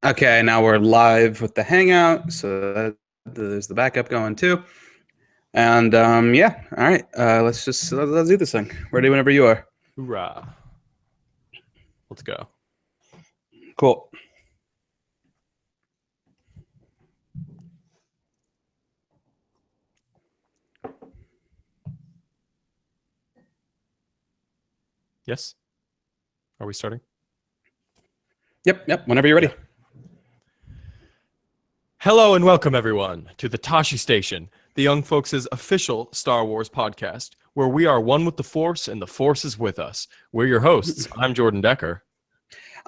Okay, now we're live with the Hangout, so there's the backup going too. And yeah, all right. Let's do this thing. Ready whenever you are. Hoorah. Let's go. Cool. Yes? Are we starting? Yep. Whenever you're ready. Yeah. Hello and welcome, everyone, to the Tosche Station, the young folks' official Star Wars podcast, where we are one with the Force and the Force is with us. We're your hosts. I'm Jordan Decker.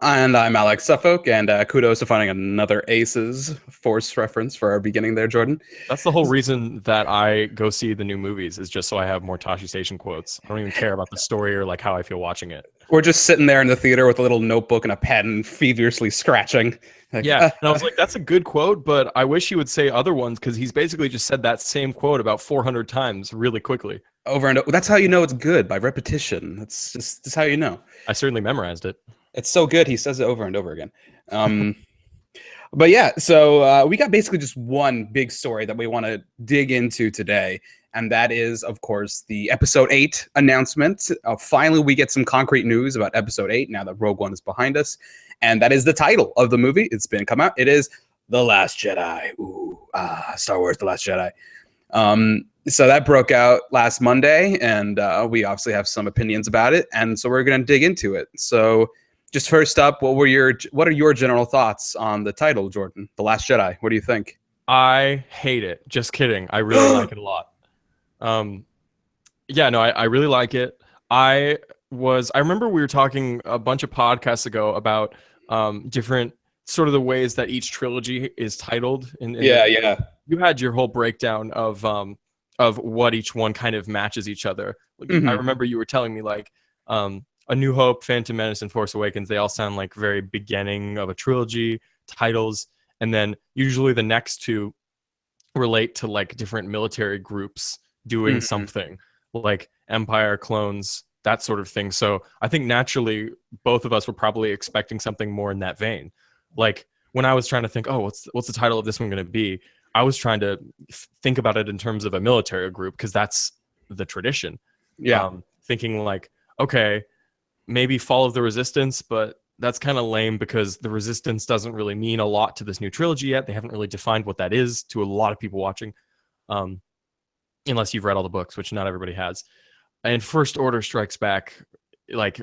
And I'm Alex Suffolk, and kudos to finding another Aces Force reference for our beginning there, Jordan. That's the whole reason that I go see the new movies, is just so I have more Tosche Station quotes. I don't even care about the story or like how I feel watching it. We're just sitting there in the theater with a little notebook and a pen, feverishly scratching. Like, Yeah, and I was like, that's a good quote, but I wish he would say other ones because he's basically just said that same quote about 400 times really quickly. over and over. That's how you know it's good, by repetition. That's how you know. I certainly memorized it. It's so good. He says it over and over again. Um, but yeah, so we got basically just one big story that we want to dig into today. And that is, of course, the episode 8 announcement. Finally, we get some concrete news about episode 8 now that Rogue One is behind us. And that is the title of the movie. It's been come out. It is The Last Jedi. Star Wars The Last Jedi. So that broke out last Monday, and we obviously have some opinions about it. And so we're going to dig into it. So just first up, what are your general thoughts on the title, Jordan? The Last Jedi. What do you think? I hate it. Just kidding. I really like it a lot. Yeah, no, I really like it. I remember we were talking a bunch of podcasts ago about different sort of the ways that each trilogy is titled. Yeah. You had your whole breakdown of what each one kind of matches each other. I remember you were telling me like A New Hope, Phantom Menace, and Force Awakens, they all sound like very beginning of a trilogy titles. And then usually the next two relate to like different military groups doing something like Empire, clones, that sort of thing. So I think naturally both of us were probably expecting something more in that vein. Like when I was trying to think, oh, what's the title of this one going to be? I was trying to think about it in terms of a military group because that's the tradition. Yeah. Thinking like, okay, maybe Fall of the Resistance, but that's kind of lame because the Resistance doesn't really mean a lot to this new trilogy yet. They haven't really defined what that is to a lot of people watching, unless you've read all the books, which not everybody has. And First Order Strikes Back, like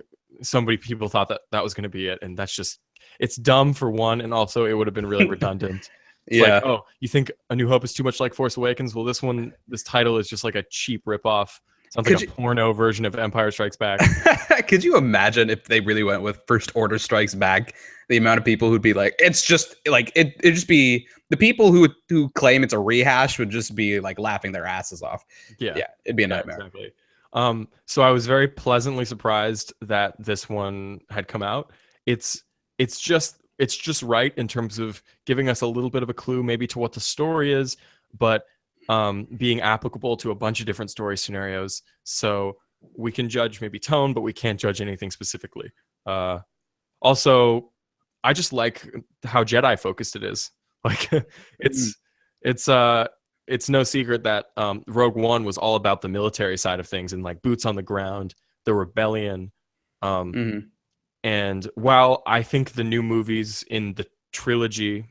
people thought that was going to be it, and that's just, it's dumb for one, and also it would have been really redundant. It's Yeah. like, oh, you think A New Hope is too much like Force Awakens? Well, this title is just like a cheap ripoff. Sounds like a porno version of Empire Strikes Back. Could you imagine if they really went with First Order Strikes Back? The amount of people who'd be like, it's just like it'd just be the people who claim it's a rehash would just be like laughing their asses off. Yeah, it'd be a nightmare. Exactly. So I was very pleasantly surprised that this one had come out. It's just right in terms of giving us a little bit of a clue maybe to what the story is, but being applicable to a bunch of different story scenarios. So we can judge maybe tone, but we can't judge anything specifically. Also, I just like how Jedi focused it is. Like it's no secret that Rogue One was all about the military side of things and like boots on the ground, the rebellion. And while I think the new movies in the trilogy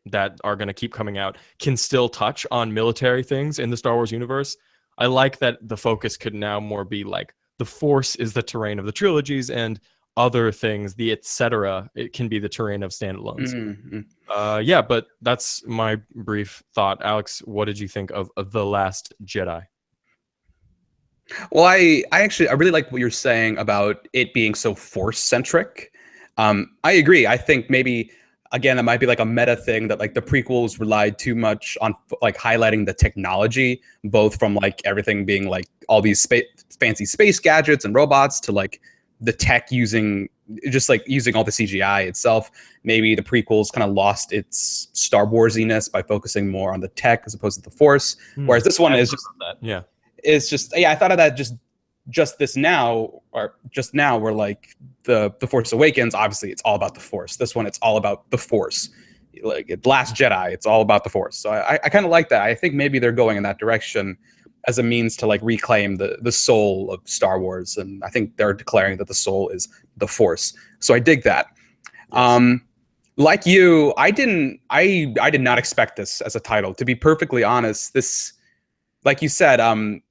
that are going to keep coming out can still touch on military things in the Star Wars universe, I like that the focus could now more be like the Force is the terrain of the trilogies and other things, the etc. It can be the terrain of standalones. Yeah, but that's my brief thought. Alex, what did you think of The Last Jedi? Well, I really like what you're saying about it being so Force centric. I agree. I think maybe again, it might be like a meta thing that like the prequels relied too much on like highlighting the technology, both from like everything being like all these fancy space gadgets and robots to like the tech using all the CGI itself. Maybe the prequels kind of lost its Star Warsiness by focusing more on the tech as opposed to the Force. Whereas this one is just I thought of that just now where like the Force Awakens, obviously it's all about the Force. This one, it's all about the Force. like Last Jedi. It's all about the Force. So I kind of like that. I think maybe they're going in that direction as a means to like reclaim the soul of Star Wars, and I think they're declaring that the soul is the Force. So I dig that. Yes. Like you, I did not expect this as a title. To be perfectly honest, this, like you said,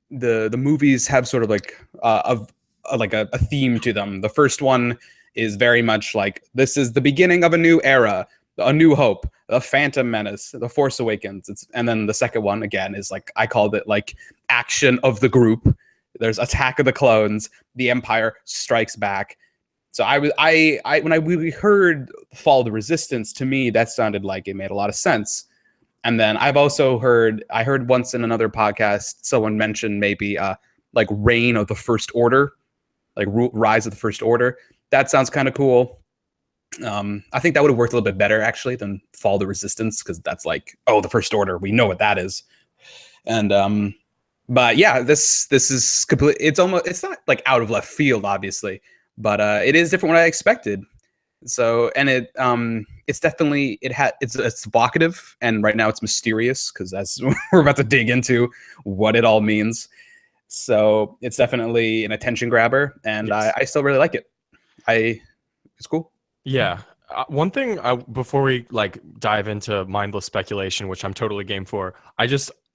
the movies have sort of like a theme to them. The first one is very much like this is the beginning of a new era, a new hope, the Phantom Menace, the Force Awakens. And then the second one again is like I called it like action of the group. There's Attack of the Clones, the Empire Strikes Back. So when I really heard Fall of the Resistance, to me that sounded like it made a lot of sense. And then I heard once in another podcast, someone mentioned maybe like Reign of the First Order, like Rise of the First Order. That sounds kind of cool. I think that would have worked a little bit better actually than Fall of the Resistance, because that's like, oh, the First Order, we know what that is. And but yeah, this is complete. It's not like out of left field, obviously, but it is different what I expected. So, and it's definitely it's evocative, and right now it's mysterious because as we're about to dig into what it all means. So it's definitely an attention grabber, and Yes. I still really like it. It's cool. Yeah. One thing before we like dive into mindless speculation, which I'm totally game for,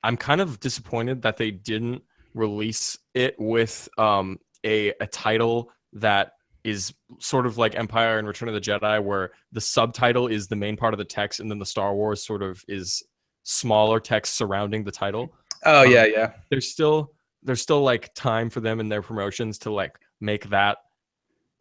I'm kind of disappointed that they didn't release it with a title that is sort of like Empire and Return of the Jedi, where the subtitle is the main part of the text, and then the Star Wars sort of is smaller text surrounding the title. Oh yeah. There's still like time for them in their promotions to like make that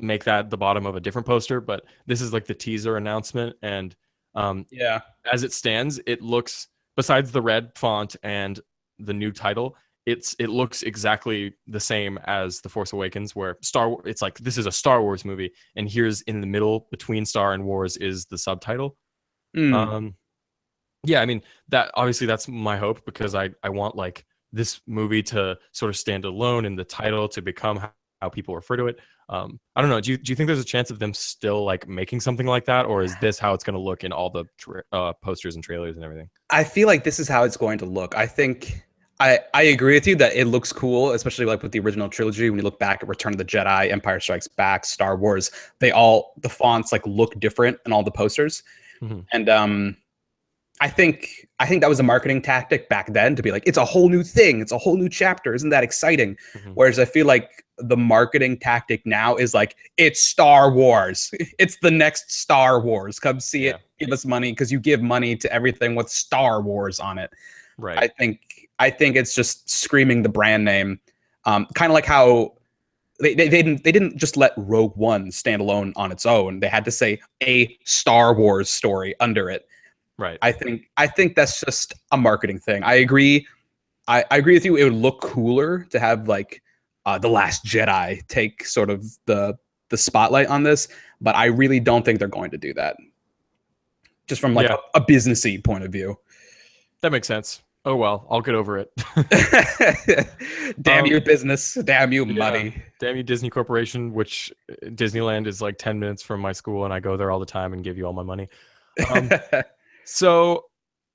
the bottom of a different poster, but this is like the teaser announcement, and Yeah. as it stands, it looks, besides the red font and the new title, it looks exactly the same as The Force Awakens, where it's like this is a Star Wars movie, and here's in the middle between Star and Wars is the subtitle. Yeah, I mean, that obviously that's my hope, because I want like this movie to sort of stand alone in the title to become how people refer to it. I don't know. Do you think there's a chance of them still like making something like that, or is this how it's going to look in all the posters and trailers and everything? I feel like this is how it's going to look. I think I agree with you that it looks cool, especially like with the original trilogy. When you look back at Return of the Jedi, Empire Strikes Back, Star Wars, the fonts like look different in all the posters. Mm-hmm. And I think that was a marketing tactic back then to be like, it's a whole new thing, it's a whole new chapter, isn't that exciting? Mm-hmm. Whereas I feel like the marketing tactic now is like, it's Star Wars, it's the next Star Wars, come see it, give us money, because you give money to everything with Star Wars on it. Right. I think it's just screaming the brand name, kind of like how they didn't just let Rogue One stand alone on its own. They had to say a Star Wars story under it. Right. I think that's just a marketing thing. I agree. I agree with you. It would look cooler to have like The Last Jedi take sort of the spotlight on this, but I really don't think they're going to do that. Just from like a businessy point of view. That makes sense. Oh well, I'll get over it. Damn your business. Damn you money. Damn you Disney Corporation, which Disneyland is like 10 minutes from my school, and I go there all the time and give you all my money. So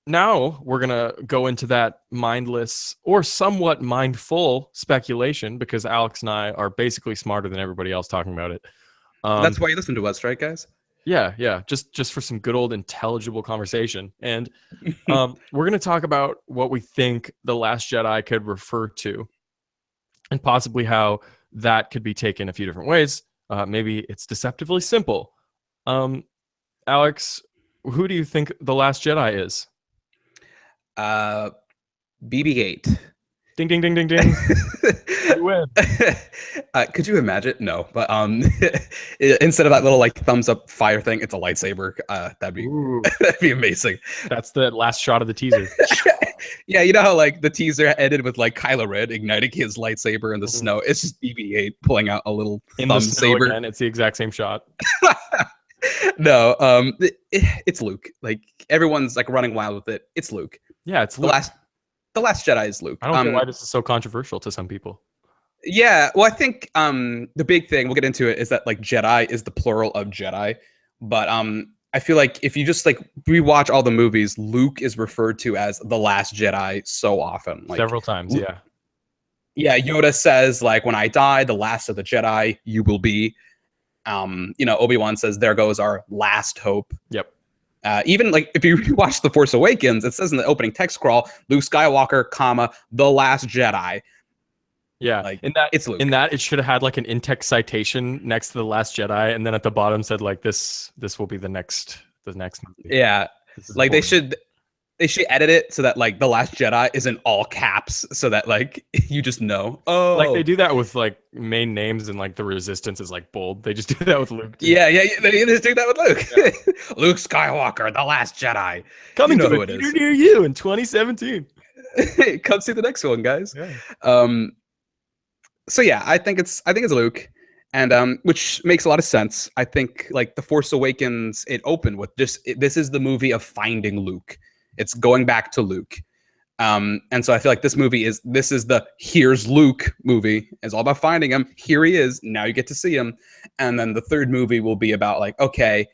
now we're going to go into that mindless or somewhat mindful speculation, because Alex and I are basically smarter than everybody else talking about it. That's why you listen to us, right, guys? Yeah. Just for some good old intelligible conversation. And we're going to talk about what we think The Last Jedi could refer to, and possibly how that could be taken a few different ways. Maybe it's deceptively simple. Alex, who do you think The Last Jedi is? BB-8. Ding, ding, ding, ding, ding. You win. Could you imagine? No, but instead of that little like thumbs up fire thing, it's a lightsaber. That'd be amazing. That's the last shot of the teaser. Yeah, you know how like the teaser ended with like Kylo Ren igniting his lightsaber in the snow. It's just BB-8 pulling out a little thumb saber. And it's the exact same shot. No, it's Luke. Like everyone's like running wild with it. It's Luke. Yeah, it's Luke. The Last Jedi is Luke. I don't know why this is so controversial to some people. Yeah, well, I think the big thing, we'll get into it, is that like Jedi is the plural of Jedi, but I feel like if you just like rewatch all the movies, Luke is referred to as the Last Jedi so often. Like Several times, yeah. yeah, Yoda says like, when I die, the last of the Jedi you will be. Obi-Wan says, there goes our last hope. Yep. Even like if you watch The Force Awakens, it says in the opening text scroll, Luke Skywalker, comma, the last Jedi. Yeah, Like it's Luke. In that it should have had like an in-text citation next to the Last Jedi, and then at the bottom said like this will be the next movie. Yeah, like they should edit it so that like the Last Jedi is in all caps, so that like you just know. Oh, like they do that with like main names, and like the Resistance is like bold. They just do that with Luke too. Yeah, they just do that with Luke. Yeah. Luke Skywalker, the Last Jedi, coming to a theater near you in 2017. Come see the next one, guys. Yeah. So yeah, I think it's Luke, and which makes a lot of sense. I think like The Force Awakens, it opened with this is the movie of finding Luke. It's going back to Luke, and so I feel like this is the here's Luke movie. It's all about finding him. Here he is. Now you get to see him, and then the third movie will be about like, okay,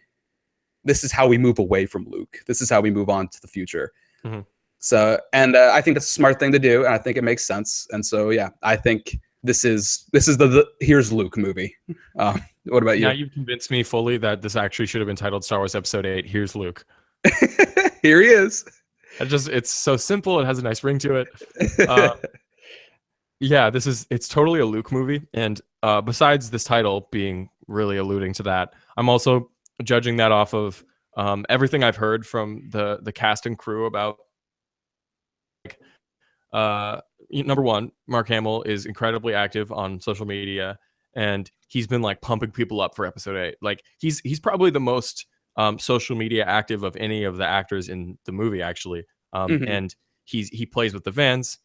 this is how we move away from Luke. This is how we move on to the future. Mm-hmm. So, and I think that's a smart thing to do, and I think it makes sense. And so, yeah, I think this is the here's Luke movie. What about you? Now you've convinced me fully that this actually should have been titled Star Wars Episode 8. Here's Luke. Here he is. It's so simple. It has a nice ring to it. Yeah, it's totally a Luke movie. And besides this title being really alluding to that, I'm also judging that off of everything I've heard from the cast and crew about. Number one, Mark Hamill is incredibly active on social media, and he's been like pumping people up for Episode 8. Like he's probably the most social media active of any of the actors in the movie, actually. And he plays with the fans,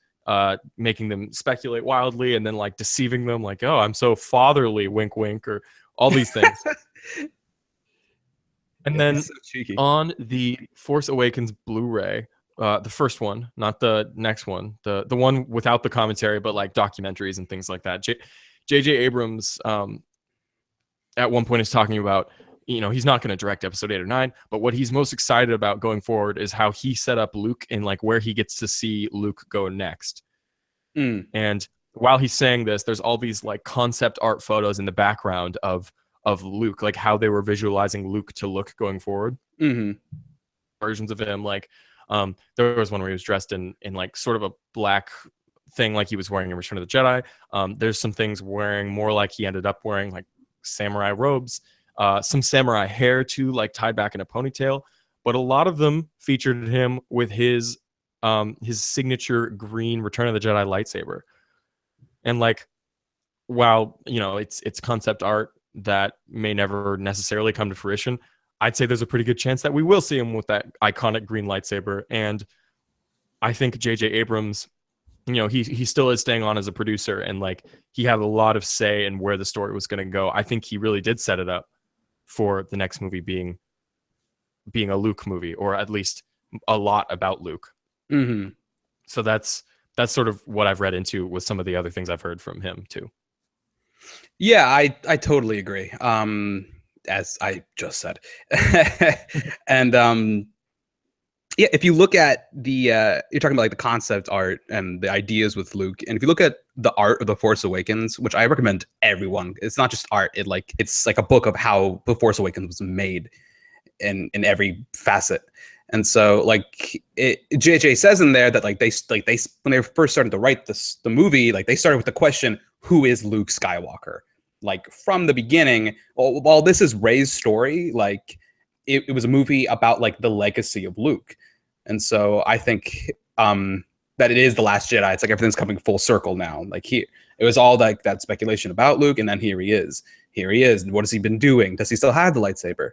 making them speculate wildly, and then like deceiving them, like, oh, I'm so fatherly, wink, wink, or all these things. And then so on the Force Awakens Blu-ray, the first one, not the next one, the one without the commentary, but like documentaries and things like that. J.J. Abrams at one point is talking about, he's not going to direct Episode 8 or 9, but what he's most excited about going forward is how he set up Luke and like where he gets to see Luke go next. And while he's saying this, there's all these like concept art photos in the background of Luke, like how they were visualizing Luke to look going forward. Versions of him, like there was one where he was dressed in like sort of a black thing like he was wearing in Return of the Jedi. There's some things wearing more like he ended up wearing like samurai robes, some samurai hair too, like tied back in a ponytail, but a lot of them featured him with his signature green Return of the Jedi lightsaber. And like, while it's concept art that may never necessarily come to fruition, I'd say there's a pretty good chance that we will see him with that iconic green lightsaber. And I think J.J. Abrams, he still is staying on as a producer, and like he had a lot of say in where the story was going to go. I think he really did set it up for the next movie being a Luke movie, or at least a lot about Luke. So that's sort of what I've read into with some of the other things I've heard from him too. Yeah, I totally agree. As I just said. And yeah, if you look at the you're talking about like the concept art and the ideas with Luke, and if you look at the art of The Force Awakens, which I recommend everyone, it's not just art, it's like a book of how The Force Awakens was made in every facet. And so like JJ says in there that like they when they first started to write the movie, like they started with the question, who is Luke Skywalker? Like from the beginning, while this is Rey's story, like it was a movie about like the legacy of Luke. And so I think that it is The Last Jedi. It's like everything's coming full circle now. Like it was all like that speculation about Luke, and then here he is. And what has he been doing? Does he still have the lightsaber?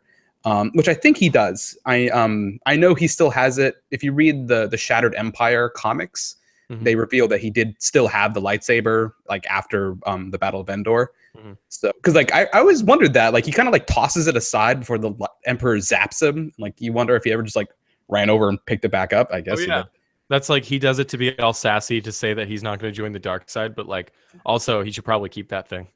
Which I think he does. I know he still has it. If you read the Shattered Empire comics, they reveal that he did still have the lightsaber like after the Battle of Endor. So because like I always wondered that, like he kind of like tosses it aside before the Emperor zaps him. Like you wonder if he ever just like ran over and picked it back up, I guess. Oh, yeah. That's like he does it to be all sassy to say that he's not going to join the dark side, but like also he should probably keep that thing.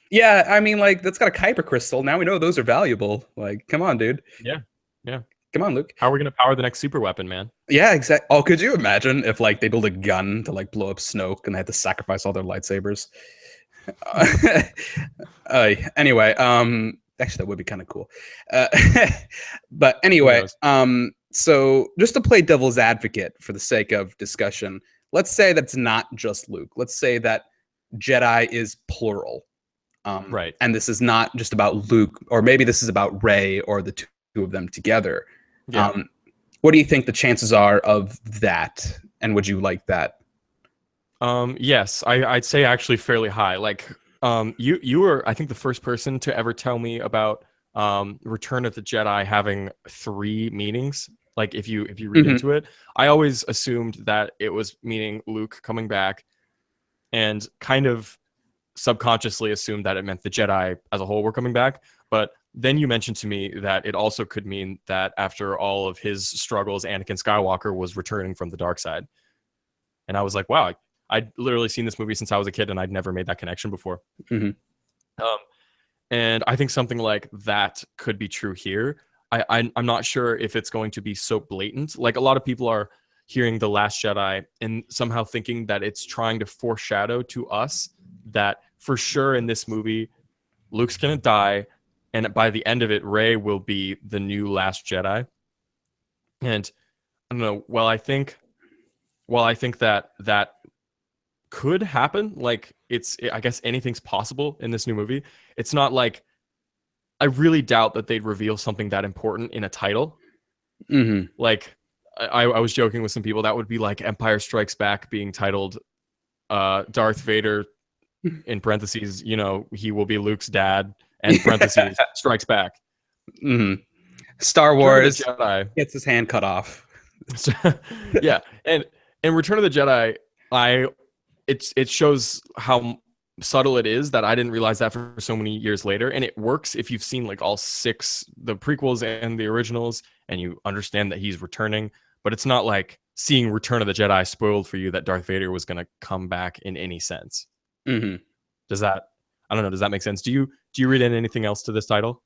Yeah, I mean, like that's got a Kyber crystal. Now we know those are valuable. Like, come on, dude. Yeah. Yeah. Come on, Luke. How are we gonna power the next super weapon, man? Yeah, exactly. Oh, could you imagine if like they build a gun to like blow up Snoke and they had to sacrifice all their lightsabers? Anyway, actually that would be kind of cool. Uh, but Who anyway, knows? so just to play devil's advocate for the sake of discussion, let's say that's not just Luke. Let's say that Jedi is plural. Right. And this is not just about Luke, or maybe this is about Rey or the two of them together. Yeah. What do you think the chances are of that? And would you like that? Yes, I'd say actually fairly high. Like, you were, I think, the first person to ever tell me about Return of the Jedi having 3 meanings. Like, if you read into it, I always assumed that it was meaning Luke coming back, and kind of subconsciously assumed that it meant the Jedi as a whole were coming back. But then you mentioned to me that it also could mean that after all of his struggles, Anakin Skywalker was returning from the dark side. And I was like, wow, I'd literally seen this movie since I was a kid, and I'd never made that connection before. And I think something like that could be true here. I'm not sure if it's going to be so blatant. Like, a lot of people are hearing The Last Jedi and somehow thinking that it's trying to foreshadow to us that for sure in this movie, Luke's going to die, and by the end of it, Rey will be the new Last Jedi. And I don't know, I think that could happen. Like, I guess anything's possible in this new movie. It's not like, I really doubt that they'd reveal something that important in a title. Like, I was joking with some people that would be like Empire Strikes Back being titled Darth Vader, in parentheses, he will be Luke's dad, and parentheses, Strikes Back. Star Wars gets his hand cut off. Yeah, and Return of the Jedi, it shows how subtle it is that I didn't realize that for so many years later, and it works if you've seen like all 6, the prequels and the originals, and you understand that he's returning. But it's not like seeing Return of the Jedi spoiled for you that Darth Vader was going to come back in any sense. Does that, I don't know, does that make sense? Do you read in anything else to this title?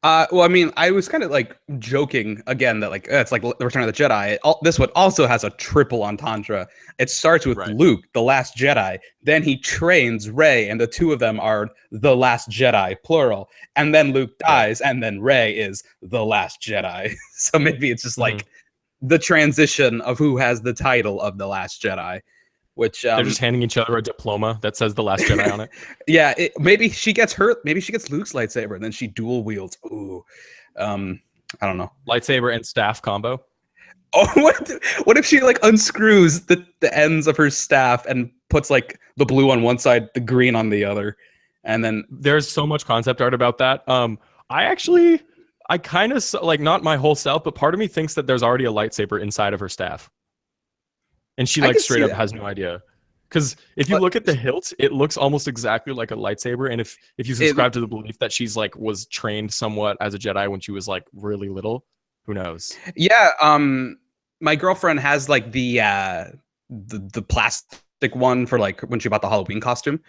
Well, I mean, I was kind of like joking again that like it's like the Return of the Jedi. This one also has a triple entendre. It starts with Luke, the Last Jedi, then he trains Rey, and the two of them are the Last Jedi, plural. And then Luke dies, and then Rey is the Last Jedi. So maybe it's just like the transition of who has the title of the Last Jedi. Which they're just handing each other a diploma that says The Last Jedi on it. Yeah, maybe she gets hurt. Maybe she gets Luke's lightsaber, and then she dual wields. Ooh, I don't know. Lightsaber and staff combo. Oh, what if she like unscrews the ends of her staff and puts like the blue on one side, the green on the other, and then there's so much concept art about that. I kind of like, not my whole self, but part of me thinks that there's already a lightsaber inside of her staff. And she like straight up has no idea. Because if you look at the hilt, it looks almost exactly like a lightsaber. And if you subscribe to the belief that she's like was trained somewhat as a Jedi when she was like really little, who knows? Yeah, my girlfriend has like the plastic one for like when she bought the Halloween costume.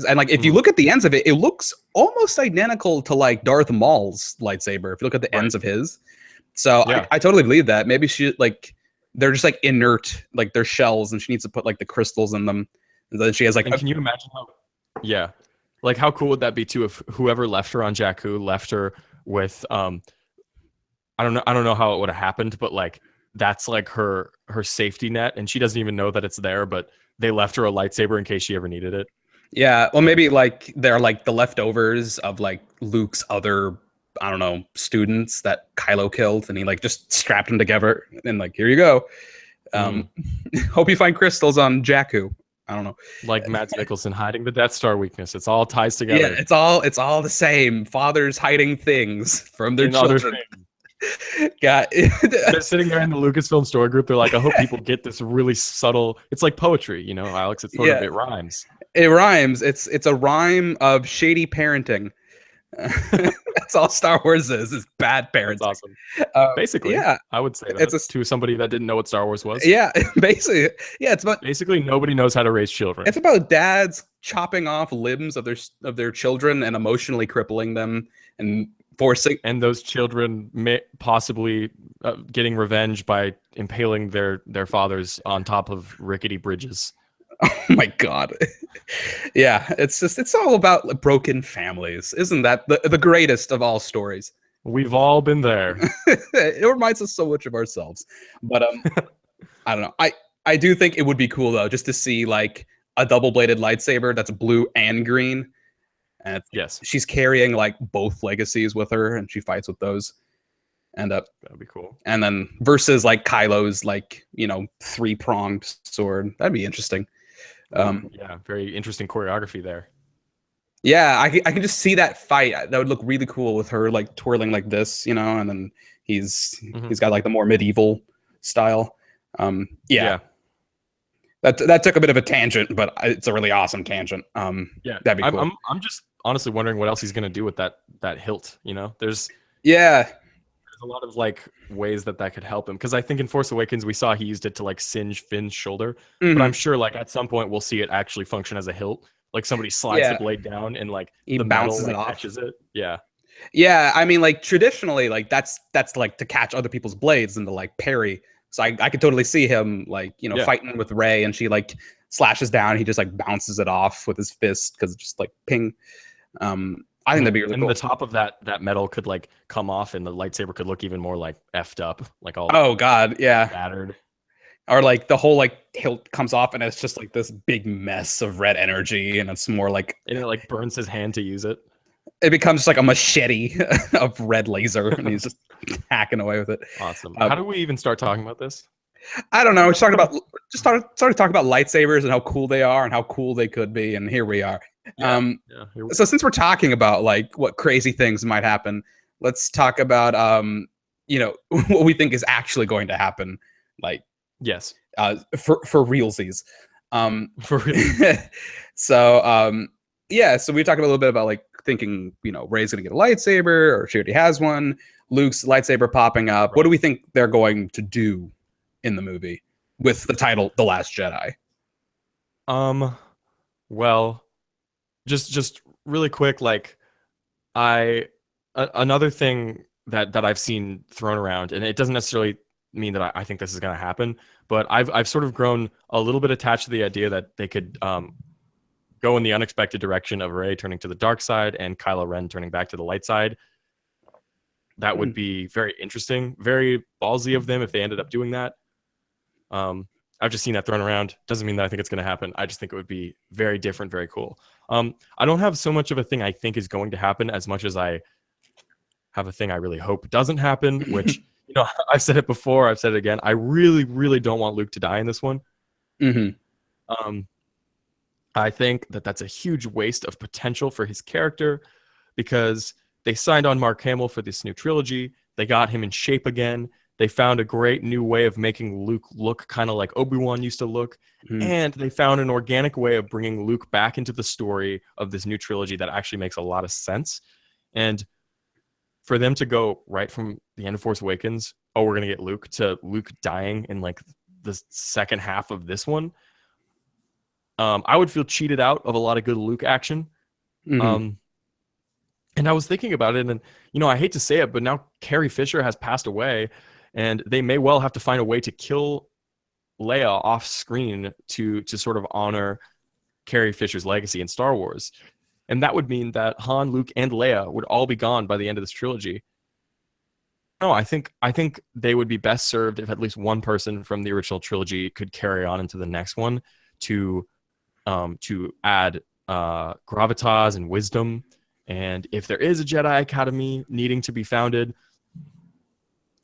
And like if you look at the ends of it, it looks almost identical to like Darth Maul's lightsaber. If you look at the ends of his. So yeah. I totally believe that. Maybe she like they're just like inert, like they're shells, and she needs to put like the crystals in them. And then she has like. And can you imagine how? Yeah, like how cool would that be too if whoever left her on Jakku left her with I don't know how it would have happened, but like that's like her safety net, and she doesn't even know that it's there, but they left her a lightsaber in case she ever needed it. Yeah, well, maybe like they're like the leftovers of like Luke's other, I don't know, students that Kylo killed, and he like just strapped them together and like, here you go. Hope you find crystals on Jakku. I don't know. Like Mads Mikkelsen hiding the Death Star weakness. It's all ties together. Yeah, it's all the same. Fathers hiding things from their children. God. They're sitting there in the Lucasfilm story group. They're like, I hope people get this really subtle. It's like poetry, you know, Alex. It's sort of, it rhymes. It rhymes. It's a rhyme of shady parenting. That's all Star Wars is bad parenting. That's awesome. Basically, yeah, I would say that it's to somebody that didn't know what Star Wars was. Yeah, basically, yeah, it's about basically nobody knows how to raise children. It's about dads chopping off limbs of their children and emotionally crippling them and forcing. And those children may possibly getting revenge by impaling their fathers on top of rickety bridges. Oh my god. Yeah, it's all about broken families. Isn't that the greatest of all stories? We've all been there. It reminds us so much of ourselves. But I don't know. I do think it would be cool though, just to see like a double-bladed lightsaber that's blue and green. And Yes, she's carrying like both legacies with her, and she fights with those. And that'd be cool. and then versus like Kylo's like, you know, three-pronged sword. That'd be interesting. Yeah, very interesting choreography there. Yeah, I can just see that fight. That would look really cool with her like twirling like this, you know, and then he's got like the more medieval style. Yeah. That took a bit of a tangent, but it's a really awesome tangent. Yeah, that'd be cool. I'm just honestly wondering what else he's gonna do with that hilt. You know, there's a lot of like ways that could help him, because I think in Force Awakens we saw he used it to like singe Finn's shoulder, but I'm sure like at some point we'll see it actually function as a hilt. Like somebody slides the blade down and like he the bounces metal, it like, off. catches it. Yeah. Yeah, I mean, like traditionally, like that's like to catch other people's blades and to like parry. So I could totally see him like, you know, fighting with Rey, and she like slashes down. He just like bounces it off with his fist because it's just like ping. I think that'd be really cool. And the top of that metal could like come off, and the lightsaber could look even more like effed up, like all god, yeah, battered. Or like the whole like hilt comes off and it's just like this big mess of red energy, and it's more like, and it like burns his hand to use it. It becomes like a machete of red laser, and he's just hacking away with it. Awesome. How do we even start talking about this? I don't know. We started talking about lightsabers and how cool they are and how cool they could be, and here we are. So since we're talking about like what crazy things might happen, let's talk about you know, what we think is actually going to happen. Like, yes, for realsies. For real. So yeah, so we talked a little bit about like thinking, you know, Rey's gonna get a lightsaber, or she already has one. Luke's lightsaber popping up. Right. What do we think they're going to do in the movie with the title The Last Jedi? Well, just really quick, like another thing that I've seen thrown around, and it doesn't necessarily mean that I think this is going to happen, but I've sort of grown a little bit attached to the idea that they could go in the unexpected direction of Rey turning to the dark side and Kylo Ren turning back to the light side. That would be very interesting, very ballsy of them if they ended up doing that. I've just seen that thrown around. Doesn't mean that I think it's going to happen. I just think it would be very different, very cool. I don't have so much of a thing I think is going to happen as much as I have a thing I really hope doesn't happen, which, you know, I've said it before, I've said it again. I really, really don't want Luke to die in this one. I think that's a huge waste of potential for his character, because they signed on Mark Hamill for this new trilogy. They got him in shape again. They found a great new way of making Luke look kind of like Obi-Wan used to look. And they found an organic way of bringing Luke back into the story of this new trilogy that actually makes a lot of sense. And for them to go right from the end of Force Awakens, oh, we're going to get Luke, to Luke dying in like the second half of this one, I would feel cheated out of a lot of good Luke action. And I was thinking about it, and, you know, I hate to say it, but now Carrie Fisher has passed away, and they may well have to find a way to kill Leia off screen to sort of honor Carrie Fisher's legacy in Star Wars. And that would mean that Han, Luke, and Leia would all be gone by the end of this trilogy. No, I think they would be best served if at least one person from the original trilogy could carry on into the next one to add gravitas and wisdom. And if there is a Jedi Academy needing to be founded,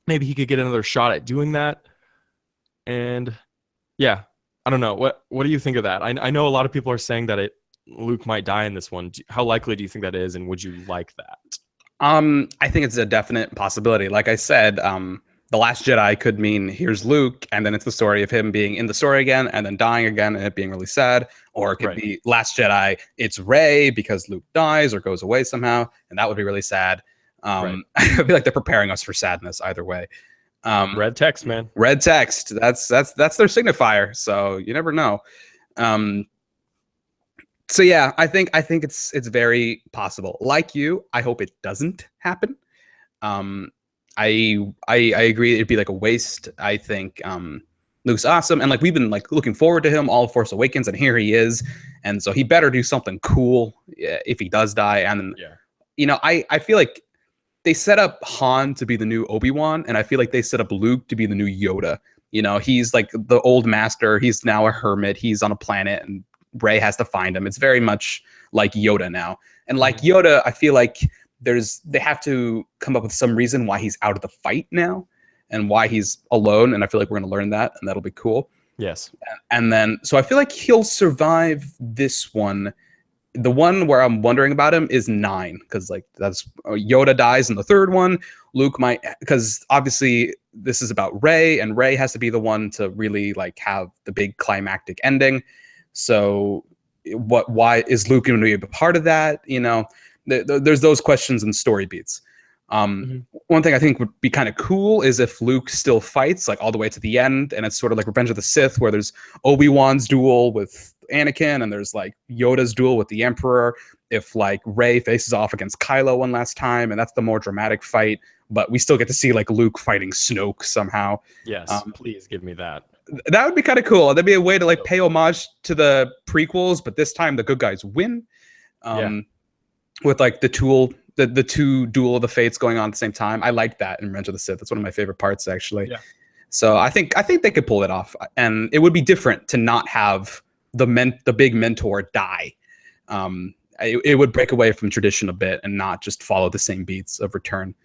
maybe he could get another shot at doing that. And yeah, I don't know. What do you think of that? I know a lot of people are saying that Luke might die in this one. How likely do you think that is, and would you like that? I think it's a definite possibility. Like I said, The Last Jedi could mean here's Luke, and then it's the story of him being in the story again and then dying again and it being really sad. Or it could be Last Jedi, it's Rey because Luke dies or goes away somehow, and that would be really sad. I feel like they're preparing us for sadness either way. Red text, man. Red text. That's their signifier. So you never know. So yeah, I think it's very possible. Like you, I hope it doesn't happen. Um, I agree. It'd be like a waste. I think Luke's awesome, and like we've been like looking forward to him all of Force Awakens, and here he is, and so he better do something cool if he does die. And Yeah. I feel like they set up Han to be the new Obi-Wan, and I feel like they set up Luke to be the new Yoda. He's like the old master. He's now a hermit. He's on a planet, and Rey has to find him. It's very much like Yoda now. And like Yoda, I feel like they have to come up with some reason why he's out of the fight now and why he's alone. And I feel like we're going to learn that, and that'll be cool. Yes. And then, so I feel like he'll survive this one. The one where I'm wondering about him is 9, because like that's Yoda dies in the third one. Luke might, because obviously this is about Rey, and Rey has to be the one to really like have the big climactic ending. So why is Luke going to be a part of that? There's those questions and story beats. One thing I think would be kind of cool is if Luke still fights like all the way to the end, and it's sort of like Revenge of the Sith, where there's Obi-Wan's duel with Anakin, and there's like Yoda's duel with the Emperor. If like Rey faces off against Kylo one last time, and that's the more dramatic fight, but we still get to see like Luke fighting Snoke somehow. Yes, please give me that. That would be kind of cool. That'd be a way to like pay homage to the prequels, but this time the good guys win. With like the two duel of the fates going on at the same time. I like that in Revenge of the Sith. That's one of my favorite parts, actually. Yeah. So I think they could pull it off, and it would be different to not have the big mentor die. It would break away from tradition a bit and not just follow the same beats of Return.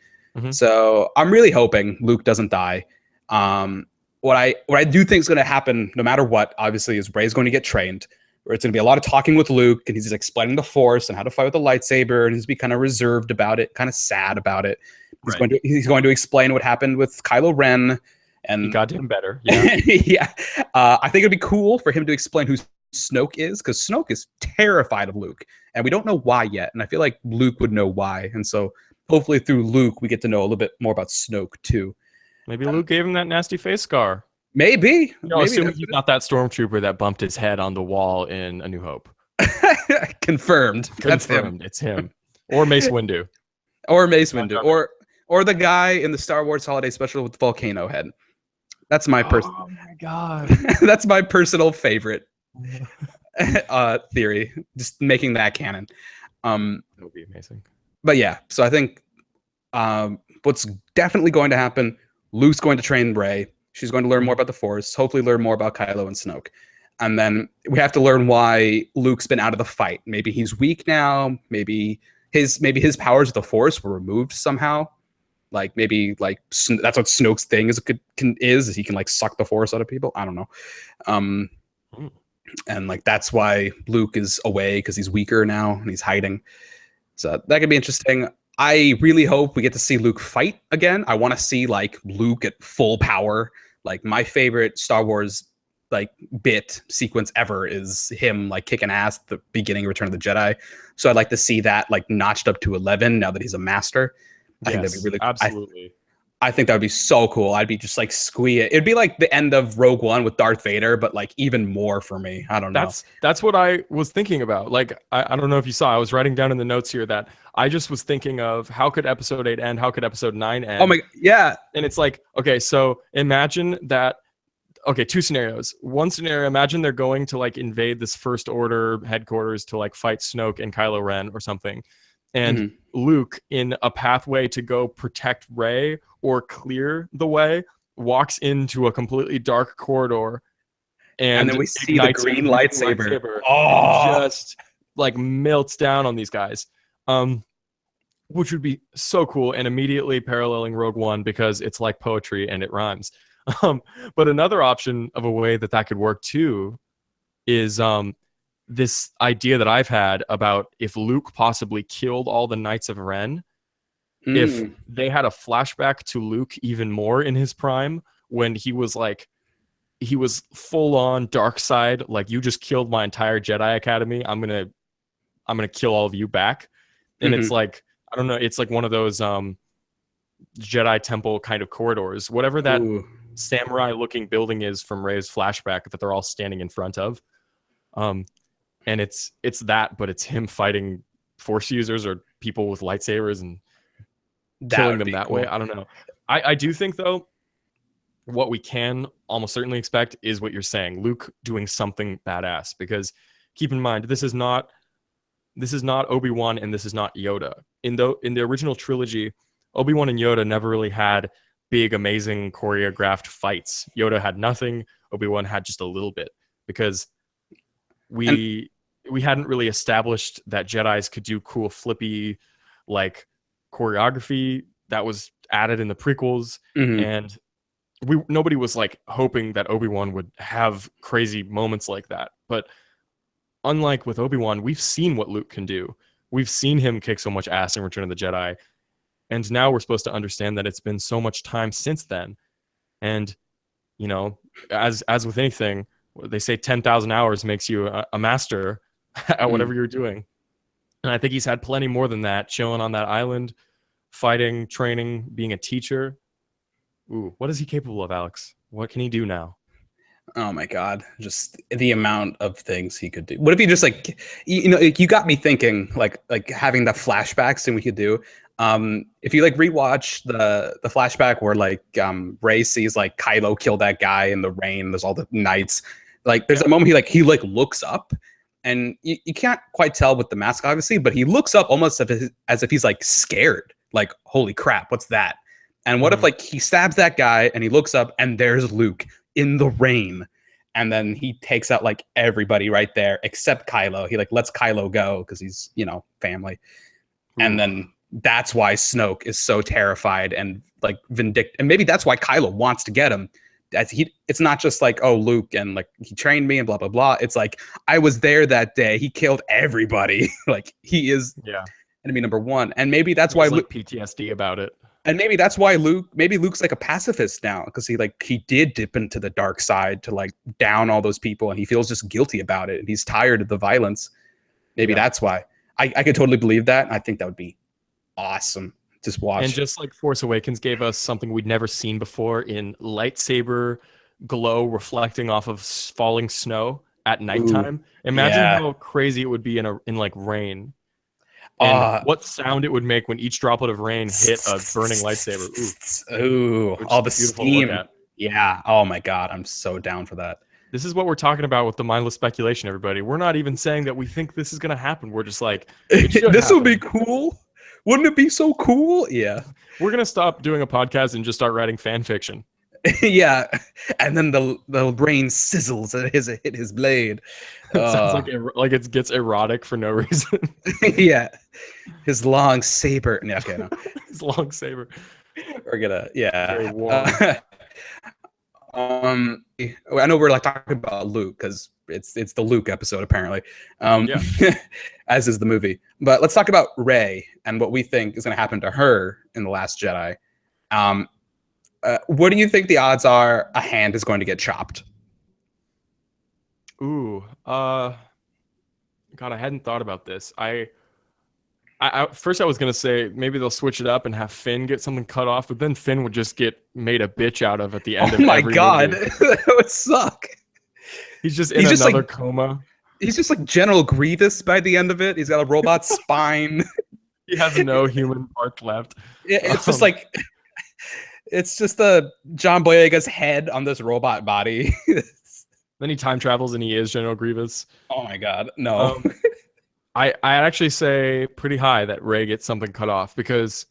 So I'm really hoping Luke doesn't die. What I do think is going to happen, no matter what, obviously, is Rey's going to get trained. Where it's going to be a lot of talking with Luke, and he's just explaining the Force and how to fight with the lightsaber, and he's be kind of reserved about it, kind of sad about it. He's going to explain what happened with Kylo Ren, and he got him better. Yeah, yeah. I think it'd be cool for him to explain who Snoke is, because Snoke is terrified of Luke, and we don't know why yet. And I feel like Luke would know why, and so hopefully through Luke we get to know a little bit more about Snoke too. Maybe Luke gave him that nasty face scar. Maybe. Assuming he's not that stormtrooper that bumped his head on the wall in A New Hope. Confirmed. That's him. It's him. Or Mace Windu. Or Mace Windu. Or the guy in the Star Wars Holiday Special with the volcano head. That's my Oh my god. That's my personal favorite theory. Just making that canon. That would be amazing. But yeah, so I think what's definitely going to happen, Luke's going to train Rey. She's going to learn more about the Force, hopefully learn more about Kylo and Snoke. And then we have to learn why Luke's been out of the fight. Maybe he's weak now. Maybe his powers of the Force were removed somehow. Like maybe like that's what Snoke's thing is he can like suck the Force out of people. I don't know. And like that's why Luke is away, because he's weaker now and he's hiding. So that could be interesting. I really hope we get to see Luke fight again. I want to see like Luke at full power. Like my favorite Star Wars like bit sequence ever is him like kicking ass at the beginning of Return of the Jedi. So I'd like to see that like notched up to 11 now that he's a master. I think that'd be really cool. Absolutely. I think that would be so cool. I'd be just like squee it. It'd be like the end of Rogue One with Darth Vader, but like even more for me. I don't know. That's what I was thinking about. Like I don't know if you saw, I was writing down in the notes here that I just was thinking of how could episode 8 end? How could episode 9 end? Oh my, yeah. And it's like, okay, so imagine that. Okay, two scenarios. One scenario, imagine they're going to like invade this First Order headquarters to like fight Snoke and Kylo Ren or something. And Luke, in a pathway to go protect Rey or clear the way, walks into a completely dark corridor, and then we see the green lightsaber. Oh, just like melts down on these guys, which would be so cool, and immediately paralleling Rogue One because it's like poetry and it rhymes. But another option of a way that could work too is this idea that I've had about if Luke possibly killed all the Knights of Ren, if they had a flashback to Luke even more in his prime, when he was full on dark side, like, you just killed my entire Jedi Academy, I'm gonna kill all of you back. And it's like, I don't know, it's like one of those Jedi temple kind of corridors, whatever that samurai looking building is from Rey's flashback that they're all standing in front of. and it's that, but it's him fighting Force users or people with lightsabers and That killing would them be that cool. way. I don't know. I do think though, what we can almost certainly expect is what you're saying, Luke doing something badass. Because keep in mind, this is not Obi-Wan and this is not Yoda. In the original trilogy, Obi-Wan and Yoda never really had big, amazing choreographed fights. Yoda had nothing. Obi-Wan had just a little bit, because And we hadn't really established that Jedis could do cool flippy like choreography that was added in the prequels. mhm. And nobody was like hoping that Obi-Wan would have crazy moments like that. But unlike with Obi-Wan, we've seen what Luke can do. We've seen him kick so much ass in Return of the Jedi. And now we're supposed to understand that it's been so much time since then. And, you know, as with anything, they say 10,000 hours makes you a master at whatever you're doing. And I think he's had plenty more than that, chilling on that island, fighting, training, being a teacher. Ooh, what is he capable of, Alex? What can he do now? Oh my God, just the amount of things he could do. What if he just like, you know, you got me thinking like having the flashbacks thing we could do. If you like rewatch the flashback where like Rey sees like Kylo kill that guy in the rain, there's all the knights. Like there's a moment he looks up, and you can't quite tell with the mask obviously, but he looks up almost as if he's like scared. Like, holy crap, what's that? And what if like he stabs that guy and he looks up and there's Luke in the rain, and then he takes out like everybody right there except Kylo. He like lets Kylo go because he's, you know, family. And then that's why Snoke is so terrified and like vindictive, and maybe that's why Kylo wants to get him. It's not just like, oh, Luke and like he trained me and blah blah blah. It's like, I was there that day. He killed everybody. Like he is enemy number one, and maybe that's why like PTSD about it. And maybe that's why Luke's like a pacifist now, because he did dip into the dark side to like down all those people, and he feels just guilty about it, and he's tired of the violence. Maybe that's why. I could totally believe that. I think that would be awesome. Just watch. And just like Force Awakens gave us something we'd never seen before in lightsaber glow reflecting off of falling snow at nighttime. Imagine how crazy it would be in like rain. And what sound it would make when each droplet of rain hit a burning lightsaber. Ooh, all the steam. Yeah. Oh my God, I'm so down for that. This is what we're talking about with the mindless speculation, everybody. We're not even saying that we think this is going to happen. We're just like, this will be cool. Wouldn't it be so cool? Yeah. We're going to stop doing a podcast and just start writing fan fiction. Yeah, and then the brain sizzles and hit his blade. It sounds like it gets erotic for no reason. Yeah, his long saber. No, okay, no. His long saber. We're gonna I know we're like talking about Luke because it's the Luke episode apparently. As is the movie. But let's talk about Rey and what we think is going to happen to her in The Last Jedi. What do you think the odds are a hand is going to get chopped? Ooh, God, I hadn't thought about this. I first I was gonna say maybe they'll switch it up and have Finn get something cut off, but then Finn would just get made a bitch out of at the end of every movie. Oh my God, that would suck. He's just another coma. He's just like General Grievous by the end of it. He's got a robot spine. He has no human parts left. It's just like. It's just the John Boyega's head on this robot body. Then he time travels and he is General Grievous. Oh my God, no. I actually say pretty high that Rey gets something cut off, because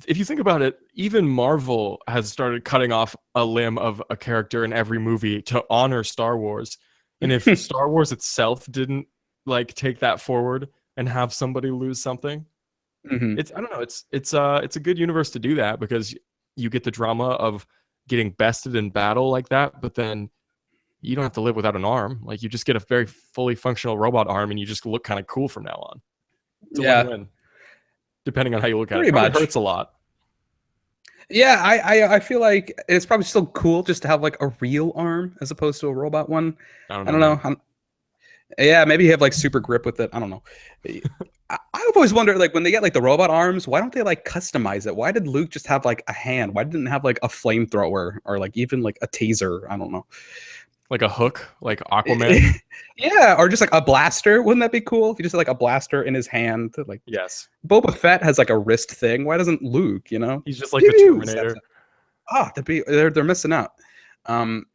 if you think about it, even Marvel has started cutting off a limb of a character in every movie to honor Star Wars. And if Star Wars itself didn't like take that forward and have somebody lose something, it's I don't know. It's a good universe to do that, because you get the drama of getting bested in battle like that, but then you don't have to live without an arm. Like you just get a very fully functional robot arm, and you just look kind of cool from now on. It's a win-win, depending on how you look at it. It hurts a lot. Yeah, I feel like it's probably still cool just to have like a real arm as opposed to a robot one. I don't know. Yeah, maybe you have like super grip with it. I don't know. I've always wondered, like when they get like the robot arms, why don't they like customize it? Why did Luke just have like a hand? Why didn't it have like a flamethrower or like even like a taser? I don't know. Like a hook, like Aquaman. Yeah, or just like a blaster. Wouldn't that be cool if you just had like a blaster in his hand? Like Yes. Boba Fett has like a wrist thing. Why doesn't Luke? You know, He's just like pew the pew. Stab, Terminator. stab. Ah, they're missing out. Um.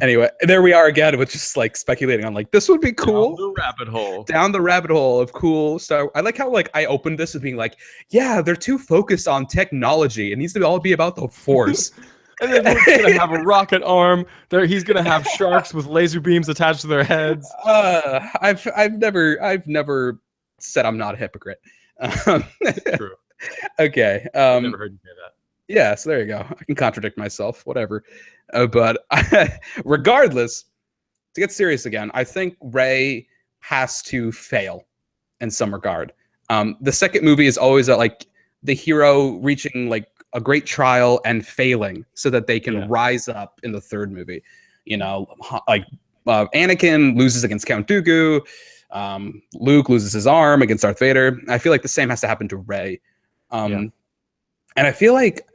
Anyway, there we are again with just like speculating on like this would be Down cool. the rabbit hole. Down the rabbit hole of cool. So I like how like I opened this with being like, yeah, they're too focused on technology. It needs to all be about the Force. And then Luke's gonna have a rocket arm. There, he's gonna have sharks with laser beams attached to their heads. I've never said I'm not a hypocrite. True. Okay. I've never heard you say that. Yeah, so there you go. I can contradict myself, whatever. But regardless, to get serious again, I think Rey has to fail in some regard. The second movie is always like the hero reaching like a great trial and failing so that they can rise up in the third movie. You know, like Anakin loses against Count Dooku. Luke loses his arm against Darth Vader. I feel like the same has to happen to Rey. And I feel like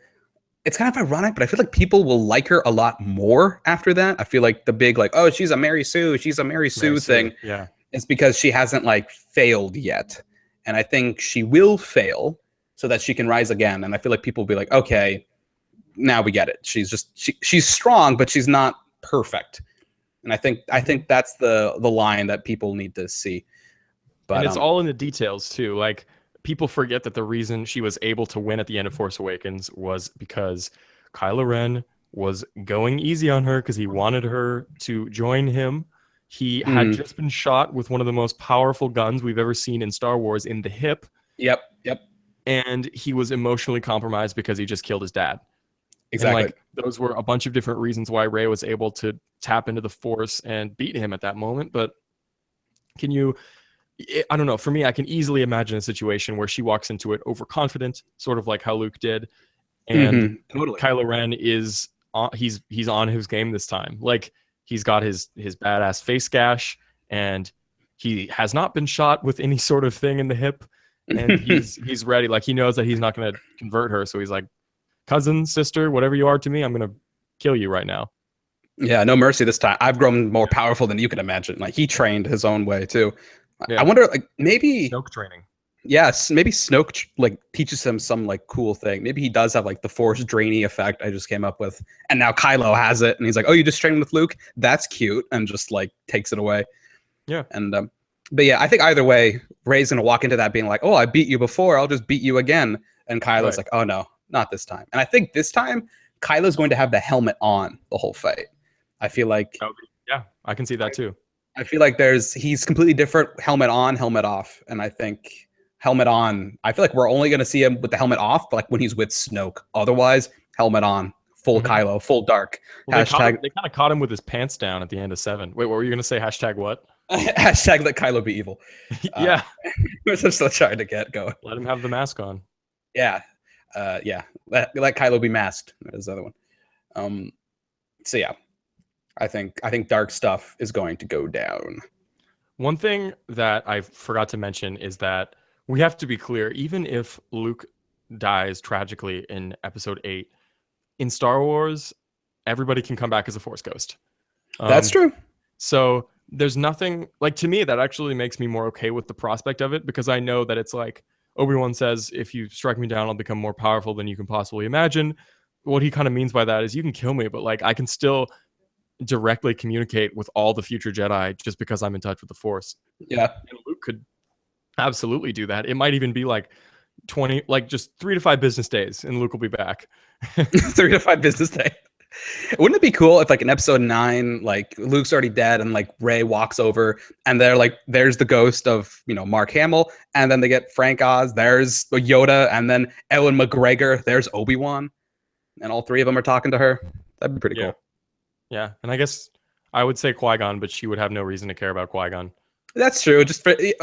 it's kind of ironic, but I feel like people will like her a lot more after that. I feel like the big like, oh, she's a Mary Sue thing. Yeah. It's because she hasn't like failed yet. And I think she will fail so that she can rise again. And I feel like people will be like, okay, now we get it. She's strong, but she's not perfect. And I think that's the line that people need to see. But and it's all in the details too. Like people forget that the reason she was able to win at the end of Force Awakens was because Kylo Ren was going easy on her because he wanted her to join him. He had just been shot with one of the most powerful guns we've ever seen in Star Wars in the hip. Yep. And he was emotionally compromised because he just killed his dad. Exactly. And like those were a bunch of different reasons why Rey was able to tap into the Force and beat him at that moment. But I don't know. For me, I can easily imagine a situation where she walks into it overconfident, sort of like how Luke did, and totally. Kylo Ren is he's on his game this time. Like he's got his badass face gash, and he has not been shot with any sort of thing in the hip, and he's ready. Like he knows that he's not going to convert her, so he's like, cousin, sister, whatever you are to me, I'm going to kill you right now. Yeah, no mercy this time. I've grown more powerful than you can imagine. Like he trained his own way too. Yeah. I wonder, like maybe Snoke training. Yes, maybe Snoke like teaches him some like cool thing. Maybe he does have like the Force drainy effect I just came up with, and now Kylo has it, and he's like, "Oh, you just trained with Luke? That's cute," and just like takes it away. Yeah. And but yeah, I think either way, Rey's gonna walk into that being like, "Oh, I beat you before. I'll just beat you again," and Kylo's like, "Oh no, not this time." And I think this time Kylo's going to have the helmet on the whole fight. I feel like I can see that too. I feel like he's completely different, helmet on, helmet off. And I think helmet on, I feel like we're only going to see him with the helmet off, like when he's with Snoke. Otherwise, helmet on, full Kylo, full dark. Well, they kind of caught him with his pants down at the end of 7. Wait, what were you going to say? Hashtag what? Hashtag let Kylo be evil. Yeah. We're still trying to get going. Let him have the mask on. Yeah. Let Kylo be masked. There's the other one. So yeah. I think dark stuff is going to go down. One thing that I forgot to mention is that we have to be clear, even if Luke dies tragically in episode 8, in Star Wars, everybody can come back as a Force ghost. That's true. So there's nothing, like, to me, that actually makes me more okay with the prospect of it, because I know that it's like Obi-Wan says, if you strike me down, I'll become more powerful than you can possibly imagine. What he kind of means by that is you can kill me, but like I can still directly communicate with all the future Jedi just because I'm in touch with the Force. Yeah. And Luke could absolutely do that. It might even be like 20, like just 3 to 5 business days and Luke will be back. 3 to 5 business days. Wouldn't it be cool if like in episode 9, like Luke's already dead and like Rey walks over and they're like, there's the ghost of, Mark Hamill. And then they get Frank Oz, there's Yoda, and then Ewan McGregor, there's Obi-Wan. And all 3 of them are talking to her. That'd be pretty cool. Yeah, and I guess I would say Qui-Gon, but she would have no reason to care about Qui-Gon. That's true.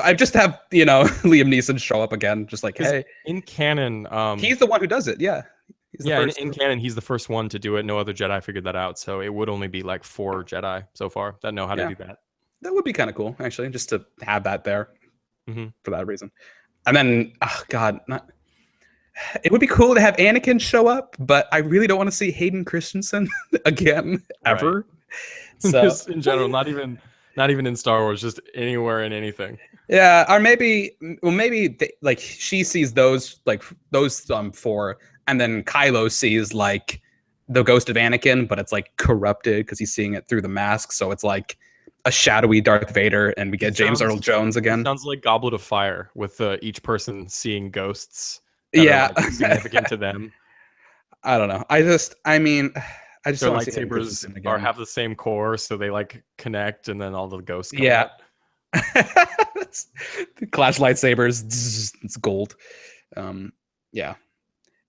I just have Liam Neeson show up again, just like, hey. In canon, he's the one who does it. Yeah. In canon, he's the first one to do it. No other Jedi figured that out, so it would only be like 4 Jedi so far that know how to do that. That would be kind of cool, actually, just to have that there for that reason. And then, it would be cool to have Anakin show up, but I really don't want to see Hayden Christensen again, ever. So Just in general, not even in Star Wars, just anywhere in anything. yeah, or maybe, well, maybe like she sees those four, and then Kylo sees like the ghost of Anakin, but it's like corrupted because he's seeing it through the mask. So it's like a shadowy Darth Vader, and we It get James Earl sounds Jones it again. sounds like Goblet of Fire with each person seeing ghosts that are Yeah, like significant to them. I don't know. I mean, I just Their don't want to see Hayden lightsabers Christensen are again. have the same core, so they like connect, and then all the ghosts come Yeah, out. Clash lightsabers. It's gold. Yeah.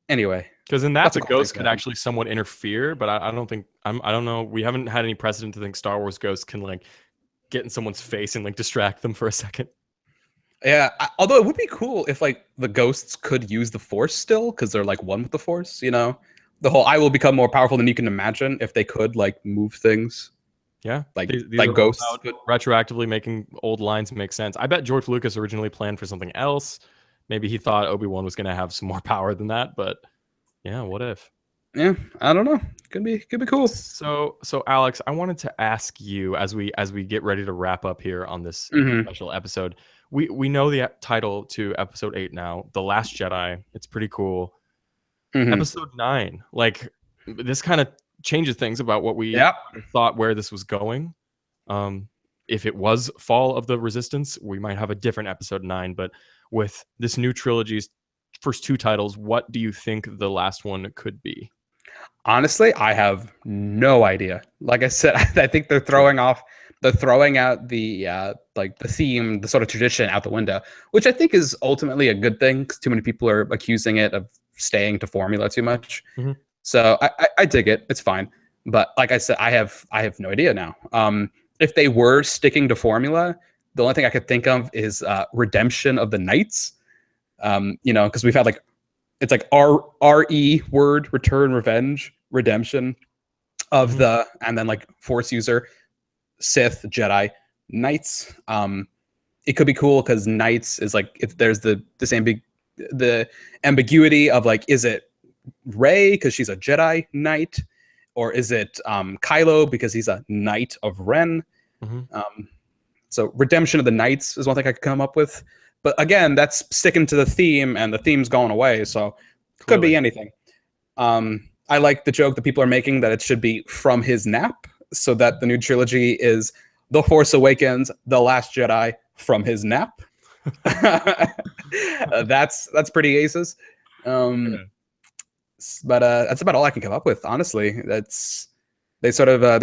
Anyway, Because in that, lots the of cool things ghosts can could happen. actually somewhat interfere, but I don't think I don't know. We haven't had any precedent to think Star Wars ghosts can like get in someone's face and like distract them for a second. Yeah, although it would be cool if like the ghosts could use the Force still, because they're like one with the Force. You know, the whole "I will become more powerful than you can imagine" if they could like move things Yeah, like these like are all ghosts about could. retroactively making old lines make sense. I bet George Lucas originally planned for something else. Maybe he thought Obi-Wan was going to have some more power than that, but yeah, what if? Yeah, I don't know. Could be cool. So Alex, I wanted to ask you as we get ready to wrap up here on this Hmm. special episode. We know the title to episode 8 now, The Last Jedi. It's pretty cool. Hmm. Episode 9, like this kind of changes things about what we Yeah. thought where this was going. Um, if it was Fall of the Resistance, we might have a different episode 9. But with this new trilogy's first two titles, what do you think the last one could be? Honestly, I have no idea. Like I said, I think Sure. they're throwing out the like the theme, the sort of tradition out the window, which I think is ultimately a good thing because too many people are accusing it of staying to formula too much. Hmm. So I dig it. It's fine. But like I said, I have no idea now. If they were sticking to formula, the only thing I could think of is redemption of the knights. Because we've had like it's like RE word return revenge redemption of Hmm. the and then like force user Sith Jedi knights. It could be cool because knights is like if there's the ambiguity of like is it Rey because she's a Jedi Knight, or is it Kylo because he's a Knight of Ren? Hmm. Um, so redemption of the Knights is one thing I could come up with. But again, that's sticking to the theme, and the theme's going away, so could be Clearly. anything. I like the joke that people are making that it should be from his nap, so that the new trilogy is The Force Awakens, The Last Jedi from his nap. That's pretty aces. Um, Yeah. but that's about all I can come up with. Honestly, they're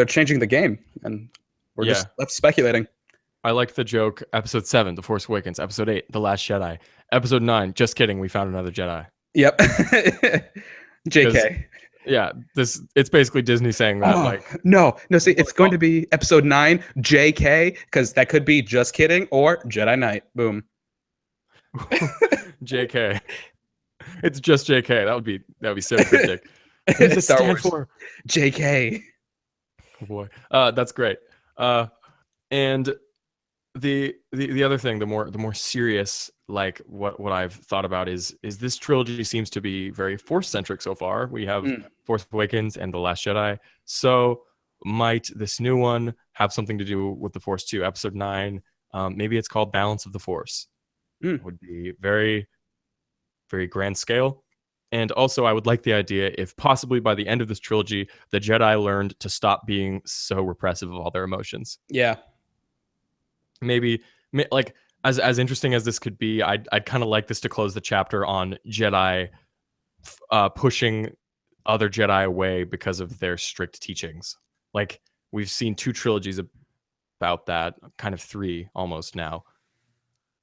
changing the game, and we're Yeah. just left speculating. I like the joke. Episode 7, The Force Awakens. Episode 8, The Last Jedi. Episode 9, just kidding, we found another Jedi. Yep. Because JK. yeah, it's basically Disney saying that Oh like no! See, it's going oh, to be episode 9, JK, because that could be just kidding or Jedi Knight. Boom. JK. It's just JK. That would be so cryptic. What does it Star stand Wars. for? JK. Oh boy. That's great. And the other thing, the more serious, like what I've thought about is this trilogy seems to be very Force centric so far. We have Mm. Force Awakens and The Last Jedi. So might this new one have something to do with the Force too? Episode 9, maybe it's called Balance of the Force. Mm. Would be very, very grand scale. And also, I would like the idea if possibly by the end of this trilogy, the Jedi learned to stop being so repressive of all their emotions. Yeah. Maybe like as interesting as this could be, I'd kind of like this to close the chapter on Jedi pushing other Jedi away because of their strict teachings. Like we've seen two trilogies about that, kind of three almost now,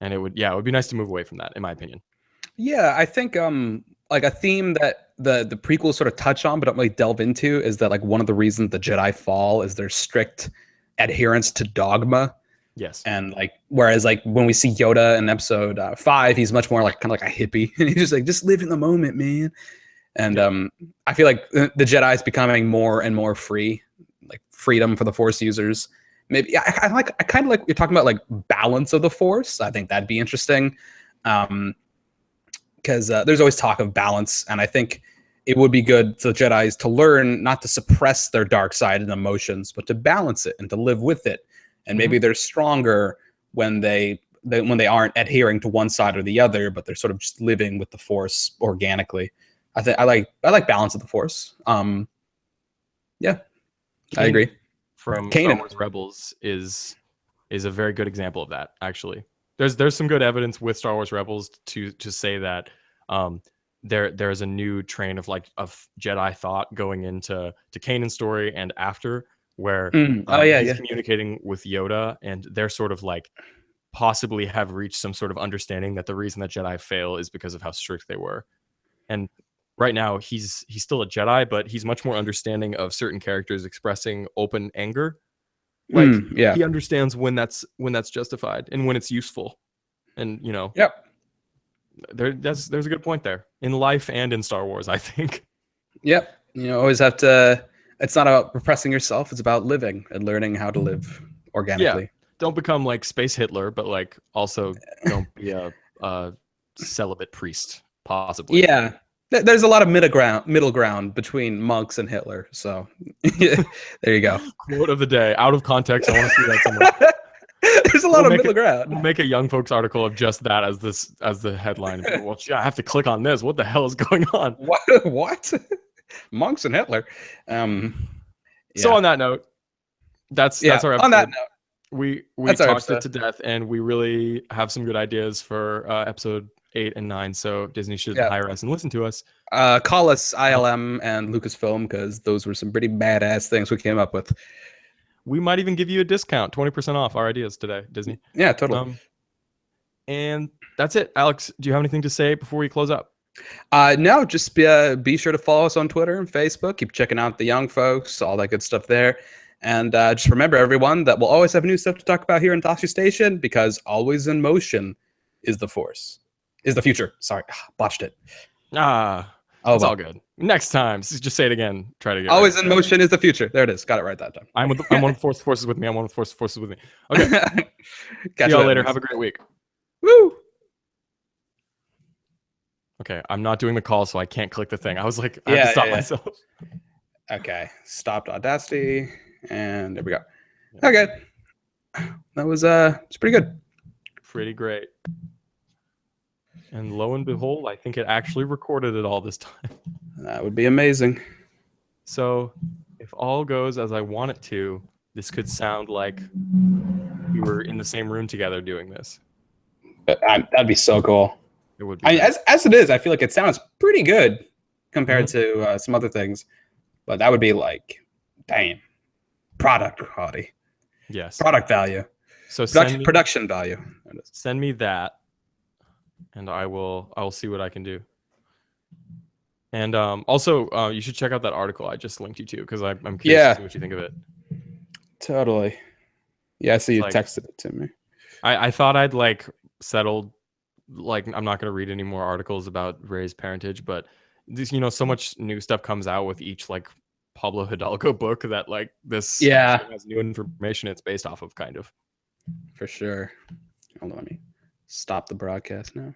and it would be nice to move away from that, in my opinion. Yeah, I think like a theme that the prequels sort of touch on but don't really delve into is that like one of the reasons the Jedi fall is their strict adherence to dogma. Yes. And like, whereas like when we see Yoda in episode 5, he's much more like kind of like a hippie, and he's just like, just live in the moment, man. And Yeah. I feel like the Jedi is becoming more and more free, like freedom for the Force users. Maybe I kind of like you're talking about like balance of the Force. I think that'd be interesting, because there's always talk of balance, and I think it would be good for the Jedi's to learn not to suppress their dark side and emotions, but to balance it and to live with it. And maybe they're stronger when when they aren't adhering to one side or the other, but they're sort of just living with the Force organically. I like balance of the Force. Yeah, I agree. From Star Kanan. Wars Rebels is a very good example of that. Actually, there's some good evidence with Star Wars Rebels to say that there's a new train of Jedi thought going into Kanan's story and after, where he's communicating with Yoda, and they're sort of like possibly have reached some sort of understanding that the reason that Jedi fail is because of how strict they were. And right now he's still a Jedi, but he's much more understanding of certain characters expressing open anger. Like he understands when that's justified and when it's useful. And there's a good point there in life and in Star Wars, I think. Yep. Always have to, it's not about repressing yourself, it's about living and learning how to live organically. Yeah. Don't become like Space Hitler, but like also don't be a celibate priest, possibly. Yeah. There's a lot of middle ground between monks and Hitler. So there you go. Quote of the day, out of context. I want to see that somewhere. There's a lot of middle ground. We'll make a young folks article of just that as the headline. Well, I have to click on this. What the hell is going on? What? Monks and Hitler. So on that note, that's our episode. On that note, we talked it to death, and we really have some good ideas for episode 8 and 9. So Disney should hire us and listen to us. Call us ILM and Lucasfilm, because those were some pretty badass things we came up with. We might even give you a discount, 20% off our ideas today, Disney. Yeah, totally. And that's it. Alex, do you have anything to say before we close up? No, just be sure to follow us on Twitter and Facebook. Keep checking out the young folks, all that good stuff there. And just remember, everyone, that we'll always have new stuff to talk about here in Tosche Station, because always in motion is the Force. Is the future. Sorry, botched it. It's all good. Next time, just say it again. Try to get always in motion is the future. There it is. Got it right that time. I'm one of the forces with me. I'm one of the forces with me. Okay. See y'all later. Have a great week. Woo! Okay, I'm not doing the call, so I can't click the thing. I was like, I have to stop myself. Okay, stopped Audacity, and there we go. Okay, that was it's pretty good. Pretty great. And lo and behold, I think it actually recorded it all this time. That would be amazing. So, if all goes as I want it to, this could sound like we were in the same room together doing this. That'd be so cool. It would be. As it is, I feel like it sounds pretty good compared to some other things. But that would be like, damn, product quality. Yes. Product value. So production value. Send me that, and I will see what I can do. And also, you should check out that article I just linked you to, because I'm curious to see what you think of it. Totally. Yeah, so you texted it to me. I thought I'd settled, I'm not going to read any more articles about Rey's parentage, but this, so much new stuff comes out with each Pablo Hidalgo book that this has new information it's based off of, kind of. For sure. Hold on, let me stop the broadcast now.